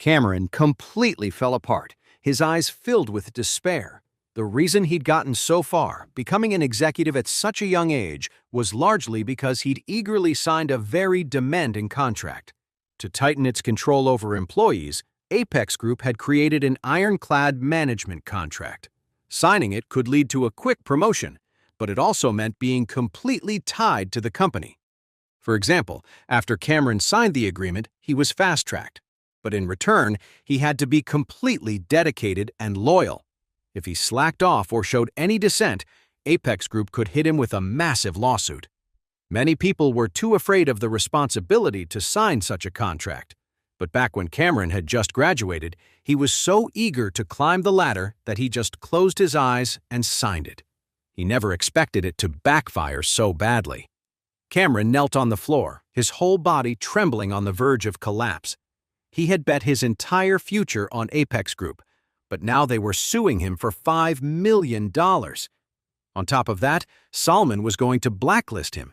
Cameron completely fell apart, his eyes filled with despair. The reason he'd gotten so far, becoming an executive at such a young age, was largely because he'd eagerly signed a very demanding contract. To tighten its control over employees, Apex Group had created an ironclad management contract. Signing it could lead to a quick promotion, but it also meant being completely tied to the company. For example, after Cameron signed the agreement, he was fast-tracked. But in return, he had to be completely dedicated and loyal. If he slacked off or showed any dissent, Apex Group could hit him with a massive lawsuit. Many people were too afraid of the responsibility to sign such a contract. But back when Cameron had just graduated, he was so eager to climb the ladder that he just closed his eyes and signed it. He never expected it to backfire so badly. Cameron knelt on the floor, his whole body trembling on the verge of collapse. He had bet his entire future on Apex Group, but now they were suing him for $5 million. On top of that, Salman was going to blacklist him.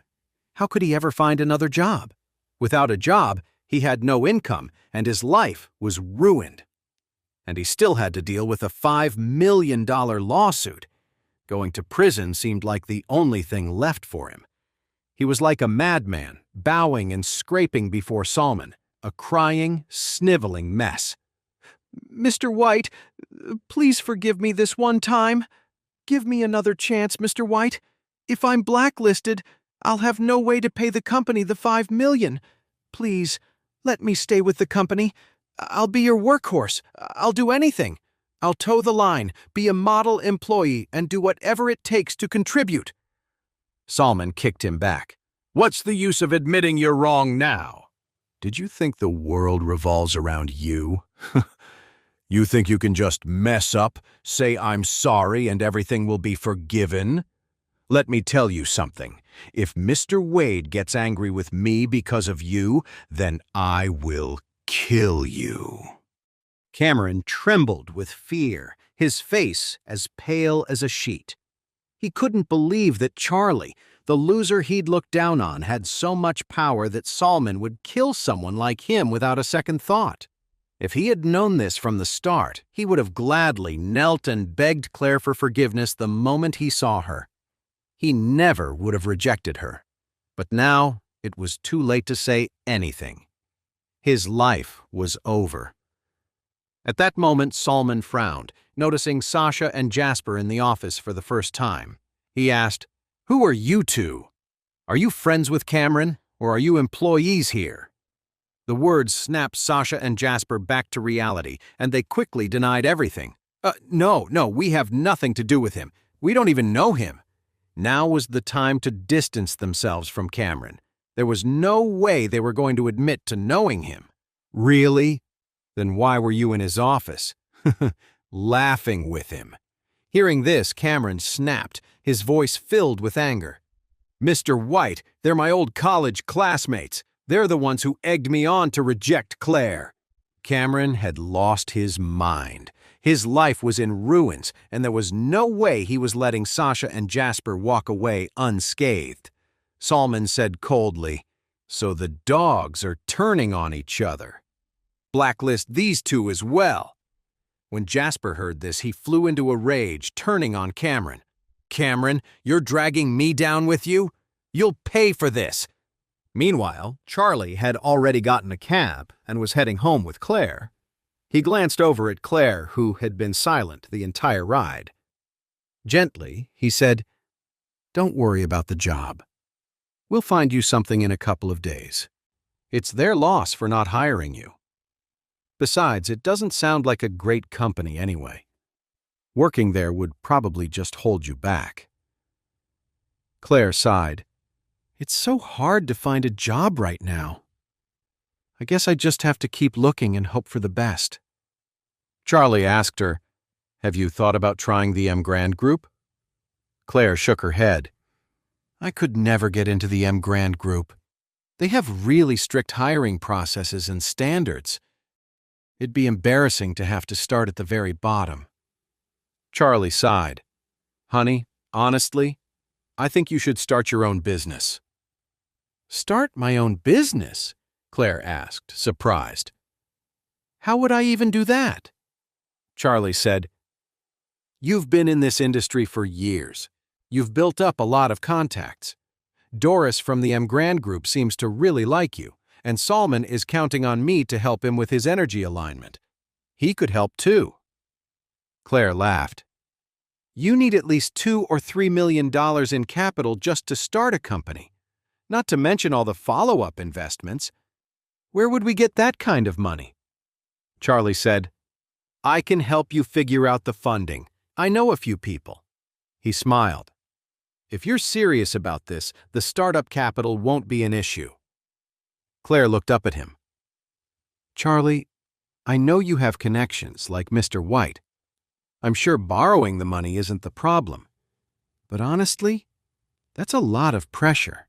How could he ever find another job? Without a job, he had no income, and his life was ruined. And he still had to deal with a $5 million lawsuit. Going to prison seemed like the only thing left for him. He was like a madman, bowing and scraping before Salman, a crying, sniveling mess. "Mr. White, please forgive me this one time. Give me another chance, Mr. White. If I'm blacklisted, I'll have no way to pay the company the $5 million. Please, let me stay with the company. I'll be your workhorse. I'll do anything. I'll toe the line, be a model employee, and do whatever it takes to contribute." Salman kicked him back. "What's the use of admitting you're wrong now? Did you think the world revolves around you? You think you can just mess up, say I'm sorry, and everything will be forgiven? Let me tell you something. If Mr. Wade gets angry with me because of you, then I will kill you." Cameron trembled with fear, his face as pale as a sheet. He couldn't believe that Charlie, the loser he'd looked down on, had so much power that Salman would kill someone like him without a second thought. If he had known this from the start, he would have gladly knelt and begged Claire for forgiveness the moment he saw her. He never would have rejected her. But now it was too late to say anything. His life was over. At that moment, Salman frowned, noticing Sasha and Jasper in the office for the first time. He asked, "Who are you two? Are you friends with Cameron, or are you employees here?" The words snapped Sasha and Jasper back to reality, and they quickly denied everything. No, we have nothing to do with him. We don't even know him." Now was the time to distance themselves from Cameron. There was no way they were going to admit to knowing him. "Really? Then why were you in his office?" Laughing with him. Hearing this, Cameron snapped, his voice filled with anger. "Mr. White, they're my old college classmates. They're the ones who egged me on to reject Claire." Cameron had lost his mind. His life was in ruins, and there was no way he was letting Sasha and Jasper walk away unscathed. Salman said coldly, "So the dogs are turning on each other. Blacklist these two as well." When Jasper heard this, he flew into a rage, turning on Cameron. "Cameron, you're dragging me down with you? You'll pay for this." Meanwhile, Charlie had already gotten a cab and was heading home with Claire. He glanced over at Claire, who had been silent the entire ride. Gently, he said, "Don't worry about the job. We'll find you something in a couple of days. It's their loss for not hiring you. Besides, it doesn't sound like a great company anyway. Working there would probably just hold you back." Claire sighed. "It's so hard to find a job right now. I guess I just have to keep looking and hope for the best." Charlie asked her, "Have you thought about trying the M. Grand Group?" Claire shook her head. "I could never get into the M. Grand Group. They have really strict hiring processes and standards. It'd be embarrassing to have to start at the very bottom." Charlie sighed. "Honey, honestly, I think you should start your own business." "Start my own business?" Claire asked, surprised. How would I even do that? Charlie said, You've been in this industry for years. You've built up a lot of contacts. Doris from the M. Grand Group seems to really like you, and Salman is counting on me to help him with his energy alignment. He could help too. Claire laughed. You need at least $2 or $3 million in capital just to start a company, not to mention all the follow-up investments. Where would we get that kind of money? Charlie said, I can help you figure out the funding. I know a few people. He smiled. If you're serious about this, the startup capital won't be an issue. Claire looked up at him. Charlie, I know you have connections like Mr. White. I'm sure borrowing the money isn't the problem. But honestly, that's a lot of pressure.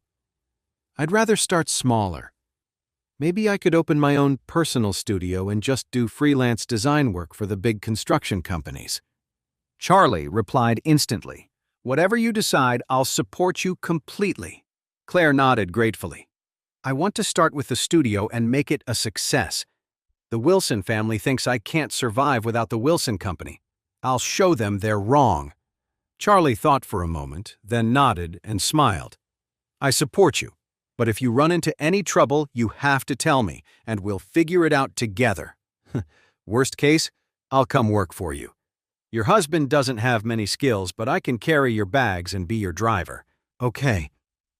I'd rather start smaller. Maybe I could open my own personal studio and just do freelance design work for the big construction companies. Charlie replied instantly, Whatever you decide, I'll support you completely. Claire nodded gratefully. I want to start with the studio and make it a success. The Wilson family thinks I can't survive without the Wilson Company. I'll show them they're wrong. Charlie thought for a moment, then nodded and smiled. I support you, but if you run into any trouble, you have to tell me, and we'll figure it out together. Worst case, I'll come work for you. Your husband doesn't have many skills, but I can carry your bags and be your driver. Okay.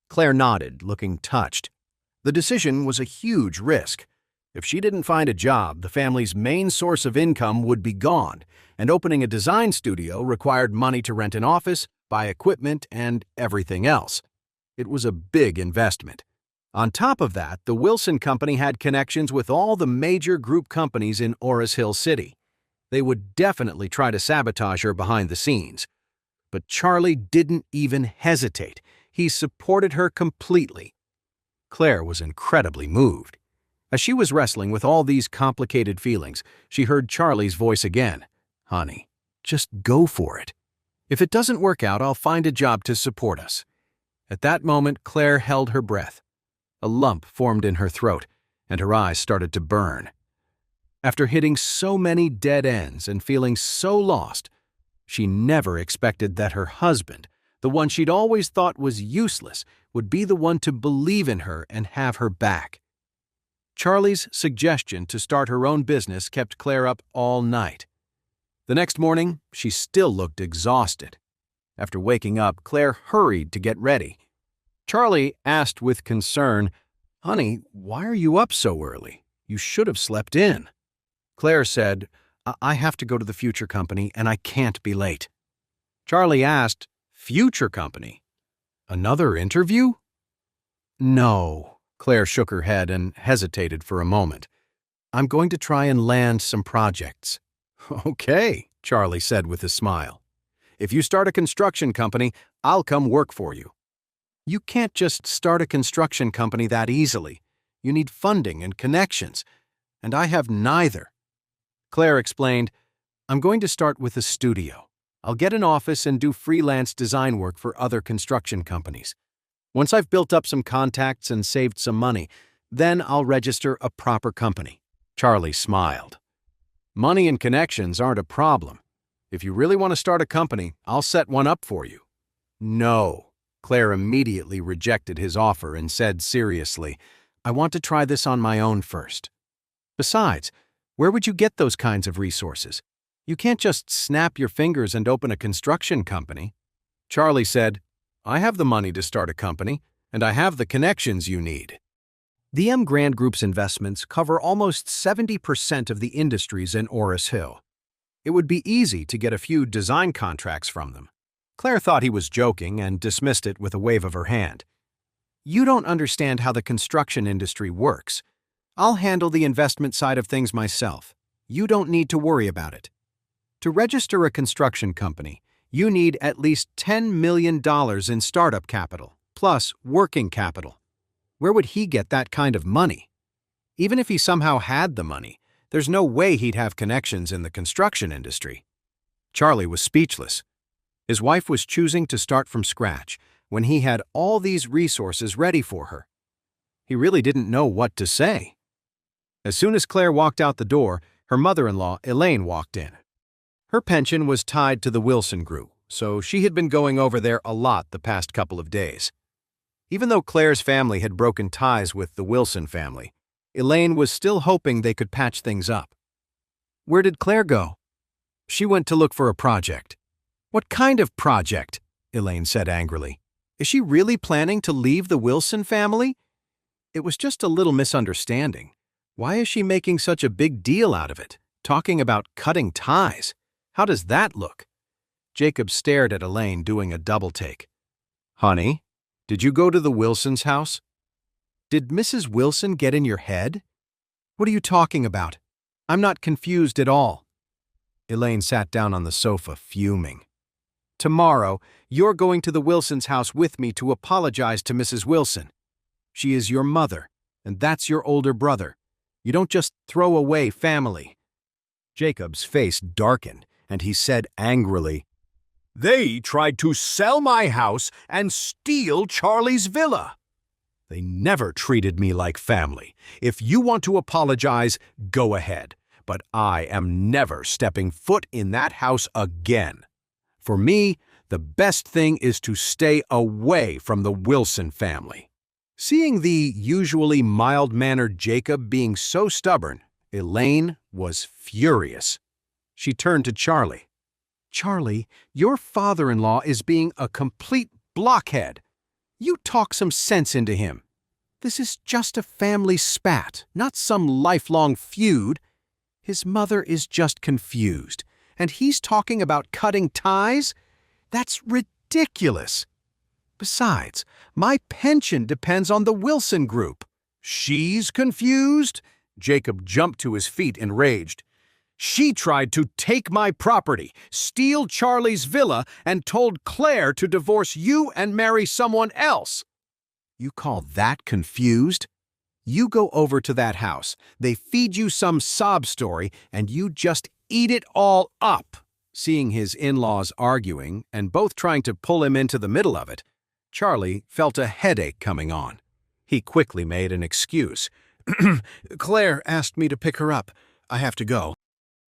Claire nodded, looking touched. The decision was a huge risk. If she didn't find a job, the family's main source of income would be gone, and opening a design studio required money to rent an office, buy equipment, and everything else. It was a big investment. On top of that, the Wilson Company had connections with all the major group companies in Oris Hill City. They would definitely try to sabotage her behind the scenes. But Charlie didn't even hesitate. He supported her completely. Claire was incredibly moved. As she was wrestling with all these complicated feelings, she heard Charlie's voice again. Honey, just go for it. If it doesn't work out, I'll find a job to support us. At that moment, Claire held her breath. A lump formed in her throat, and her eyes started to burn. After hitting so many dead ends and feeling so lost, she never expected that her husband, the one she'd always thought was useless, would be the one to believe in her and have her back. Charlie's suggestion to start her own business kept Claire up all night. The next morning, she still looked exhausted. After waking up, Claire hurried to get ready. Charlie asked with concern, Honey, why are you up so early? You should have slept in. Claire said, I have to go to the future company and I can't be late. Charlie asked, Future company? Another interview? No. Claire shook her head and hesitated for a moment. I'm going to try and land some projects. Okay, Charlie said with a smile. If you start a construction company, I'll come work for you. You can't just start a construction company that easily. You need funding and connections, and I have neither. Claire explained, I'm going to start with a studio. I'll get an office and do freelance design work for other construction companies. Once I've built up some contacts and saved some money, then I'll register a proper company. Charlie smiled. Money and connections aren't a problem. If you really want to start a company, I'll set one up for you. No. Claire immediately rejected his offer and said seriously, I want to try this on my own first. Besides, where would you get those kinds of resources? You can't just snap your fingers and open a construction company. Charlie said, I have the money to start a company, and I have the connections you need. The M. Grand Group's investments cover almost 70% of the industries in Oris Hill. It would be easy to get a few design contracts from them. Claire thought he was joking and dismissed it with a wave of her hand. You don't understand how the construction industry works. I'll handle the investment side of things myself. You don't need to worry about it. To register a construction company, you need at least $10 million in startup capital, plus working capital. Where would he get that kind of money? Even if he somehow had the money, there's no way he'd have connections in the construction industry. Charlie was speechless. His wife was choosing to start from scratch when he had all these resources ready for her. He really didn't know what to say. As soon as Claire walked out the door, her mother-in-law, Elaine, walked in. Her pension was tied to the Wilson Group, so she had been going over there a lot the past couple of days. Even though Claire's family had broken ties with the Wilson family, Elaine was still hoping they could patch things up. Where did Claire go? She went to look for a project. What kind of project? Elaine said angrily. Is she really planning to leave the Wilson family? It was just a little misunderstanding. Why is she making such a big deal out of it, talking about cutting ties? How does that look? Jacob stared at Elaine, doing a double take. Honey, did you go to the Wilsons' house? Did Mrs. Wilson get in your head? What are you talking about? I'm not confused at all. Elaine sat down on the sofa, fuming. Tomorrow, you're going to the Wilsons' house with me to apologize to Mrs. Wilson. She is your mother, and that's your older brother. You don't just throw away family. Jacob's face darkened, and he said angrily, They tried to sell my house and steal Charlie's villa. They never treated me like family. If you want to apologize, go ahead. But I am never stepping foot in that house again. For me, the best thing is to stay away from the Wilson family. Seeing the usually mild-mannered Jacob being so stubborn, Elaine was furious. She turned to Charlie. Charlie, your father-in-law is being a complete blockhead. You talk some sense into him. This is just a family spat, not some lifelong feud. His mother is just confused, and he's talking about cutting ties? That's ridiculous. Besides, my pension depends on the Wilson Group. She's confused? Jacob jumped to his feet, enraged. She tried to take my property, steal Charlie's villa, and told Claire to divorce you and marry someone else. You call that confused? You go over to that house, they feed you some sob story, and you just eat it all up. Seeing his in-laws arguing and both trying to pull him into the middle of it, Charlie felt a headache coming on. He quickly made an excuse. Claire asked me to pick her up. I have to go.